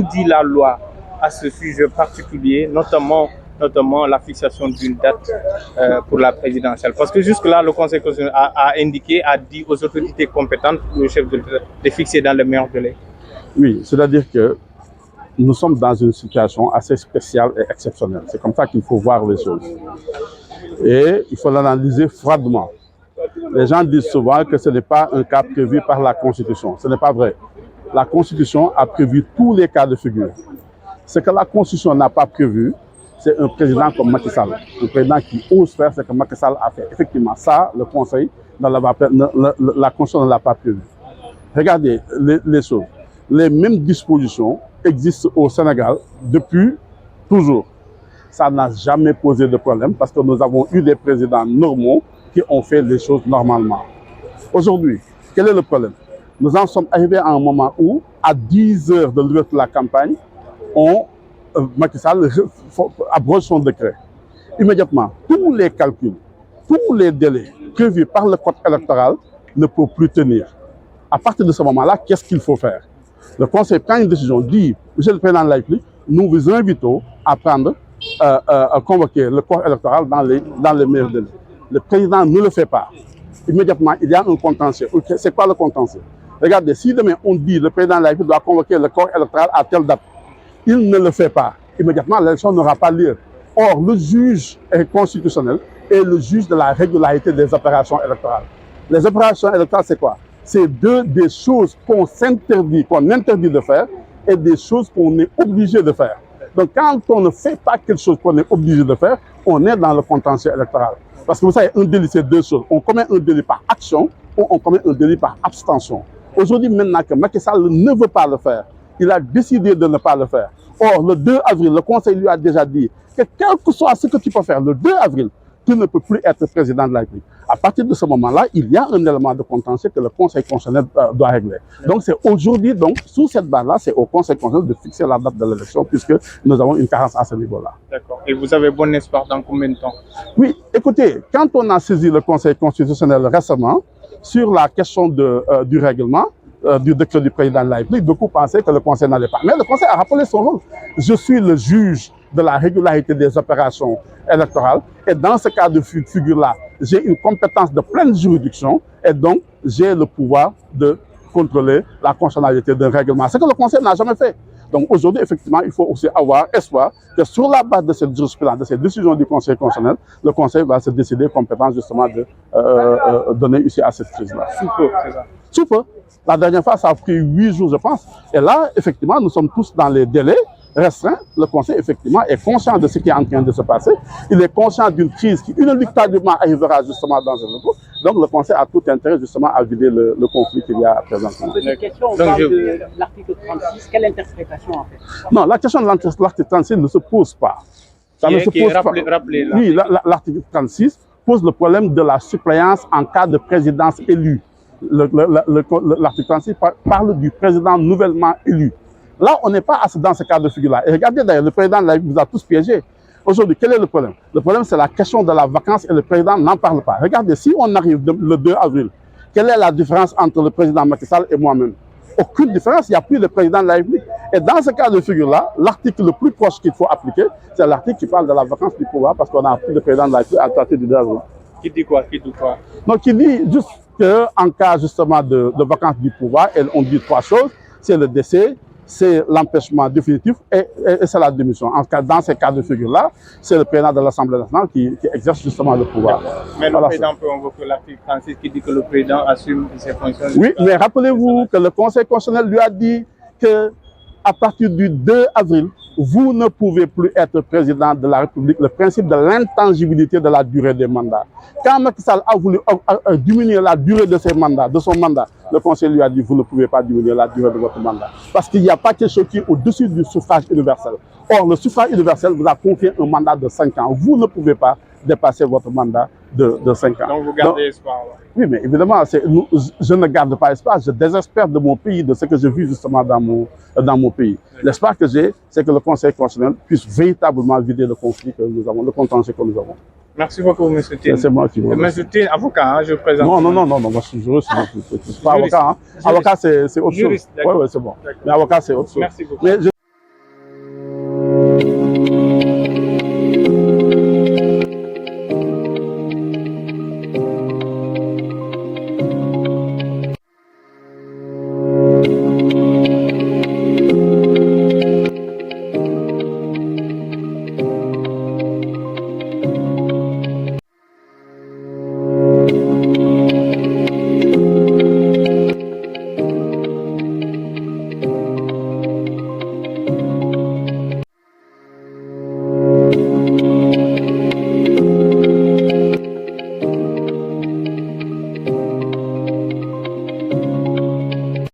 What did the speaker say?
qu'en dit la loi à ce sujet particulier, notamment la fixation d'une date pour la présidentielle? Parce que jusque-là, le Conseil constitutionnel a dit aux autorités compétentes, le chef de l'État, de fixer dans le meilleur délai. Oui, c'est-à-dire que nous sommes dans une situation assez spéciale et exceptionnelle. C'est comme ça qu'il faut voir les choses. Et il faut l'analyser froidement. Les gens disent souvent que ce n'est pas un cas prévu par la Constitution. Ce n'est pas vrai. La Constitution a prévu tous les cas de figure. Ce que la Constitution n'a pas prévu, c'est un président comme Macky Sall. Un président qui ose faire ce que Macky Sall a fait. Effectivement, ça, le Conseil, la Constitution ne l'a pas prévu. Regardez les choses. Les mêmes dispositions existent au Sénégal depuis toujours. Ça n'a jamais posé de problème parce que nous avons eu des présidents normaux qui ont fait les choses normalement. Aujourd'hui, quel est le problème? Nous en sommes arrivés à un moment où, à 10 heures de l'ouverture de la campagne, Macky Sall abroge son décret. Immédiatement, tous les calculs, tous les délais prévus par le code électoral ne peuvent plus tenir. À partir de ce moment-là, qu'est-ce qu'il faut faire? Le Conseil prend une décision, dit, Monsieur le Président de la République, nous vous invitons à convoquer le corps électoral dans les meilleurs délais. Le président ne le fait pas. Immédiatement, il y a un contentieux. C'est quoi le contentieux? Regardez, si demain on dit le président de la République doit convoquer le corps électoral à telle date, il ne le fait pas. Immédiatement, l'élection n'aura pas lieu. Or, le juge constitutionnel est le juge de la régularité des opérations électorales. Les opérations électorales, c'est quoi? C'est des choses qu'on interdit de faire et des choses qu'on est obligé de faire. Donc, quand on ne fait pas quelque chose qu'on est obligé de faire, on est dans le contentieux électoral. Parce que vous savez, un délit, c'est deux choses. On commet un délit par action ou on commet un délit par abstention. Aujourd'hui, maintenant que Macky Sall ne veut pas le faire, il a décidé de ne pas le faire. Or, le 2 avril, le Conseil lui a déjà dit que quel que soit ce que tu peux faire, le 2 avril, tu ne peux plus être président de la République. À partir de ce moment-là, il y a un élément de contentieux que le Conseil constitutionnel doit régler. Donc, c'est aujourd'hui, sous cette base-là, c'est au Conseil constitutionnel de fixer la date de l'élection puisque nous avons une carence à ce niveau-là. D'accord. Et vous avez bon espoir dans combien de temps? Oui, écoutez, quand on a saisi le Conseil constitutionnel récemment sur la question du règlement, du décret du président de la République, beaucoup pensaient que le Conseil n'allait pas. Mais le Conseil a rappelé son rôle. Je suis le juge de la régularité des opérations électorales et dans ce cas de figure-là, j'ai une compétence de pleine juridiction et donc j'ai le pouvoir de contrôler la constitutionnalité d'un règlement. Ce que le Conseil n'a jamais fait. Donc aujourd'hui, effectivement, il faut aussi avoir espoir que sur la base de cette jurisprudence, de ces décisions du Conseil constitutionnel, le Conseil va se décider compétent justement de donner ici à cette crise-là. Sous peu, c'est ça? Sous peu. La dernière fois, ça a pris 8 jours, je pense. Et là, effectivement, nous sommes tous dans les délais restreints. Le Conseil, effectivement, est conscient de ce qui est en train de se passer. Il est conscient d'une crise qui, inéluctablement, arrivera justement dans un recours. Donc, le Conseil a tout intérêt, justement, à vider le conflit qu'il y a présentement. Une question, on parle de l'article 36. Quelle interprétation, en fait? Non, la question de l'article 36 ne se pose pas. Ça ne se pose pas. Oui, l'article 36 pose le problème de la suppléance en cas de présidence élue. L'article 36 parle du président nouvellement élu. Là, on n'est pas dans ce cas de figure-là. Et regardez d'ailleurs, le président de la République vous a tous piégés. Aujourd'hui, quel est le problème? Le problème, c'est la question de la vacance et le président n'en parle pas. Regardez, si on arrive le 2 avril, quelle est la différence entre le président Macky Sall et moi-même? Aucune différence, il n'y a plus de président de la République. Et dans ce cas de figure-là, l'article le plus proche qu'il faut appliquer, c'est l'article qui parle de la vacance du pouvoir parce qu'on n'a plus de président de la République à traiter du 2 avril. Qui dit quoi? Qui dit quoi? Donc, il dit juste qu'en cas justement de vacance du pouvoir, on dit 3 choses. C'est le décès, c'est l'empêchement définitif et c'est la démission. Dans ces cas de figure-là, c'est le président de l'Assemblée nationale qui exerce justement le pouvoir. Mais le président peut invoquer l'article 36 qui dit que le président assume ses fonctions. Oui, mais rappelez-vous que le Conseil constitutionnel lui a dit que à partir du 2 avril, vous ne pouvez plus être président de la République, le principe de l'intangibilité de la durée des mandats. Quand Macky Sall a voulu diminuer la durée de son mandat, le Conseil lui a dit, vous ne pouvez pas diminuer la durée de votre mandat. Parce qu'il n'y a pas quelque chose qui est au-dessus du suffrage universel. Or, le suffrage universel vous a confié un mandat de 5 ans. Vous ne pouvez pas dépasser votre mandat de 5 ans. Donc vous gardez espoir. Oui, mais évidemment, je ne garde pas espoir, je désespère de mon pays, de ce que je vis justement dans mon pays. L'espoir que j'ai, c'est que le Conseil constitutionnel puisse véritablement vider le conflit que nous avons, le contentieux que nous avons. Merci beaucoup, M. Tine. C'est moi qui vous remercie. M. Tine, avocat, hein, je présente. Non, moi je suis juriste, je ne suis pas avocat. Hein. Avocat, c'est autre chose. Oui, c'est bon. Mais avocat, c'est autre chose. Merci beaucoup.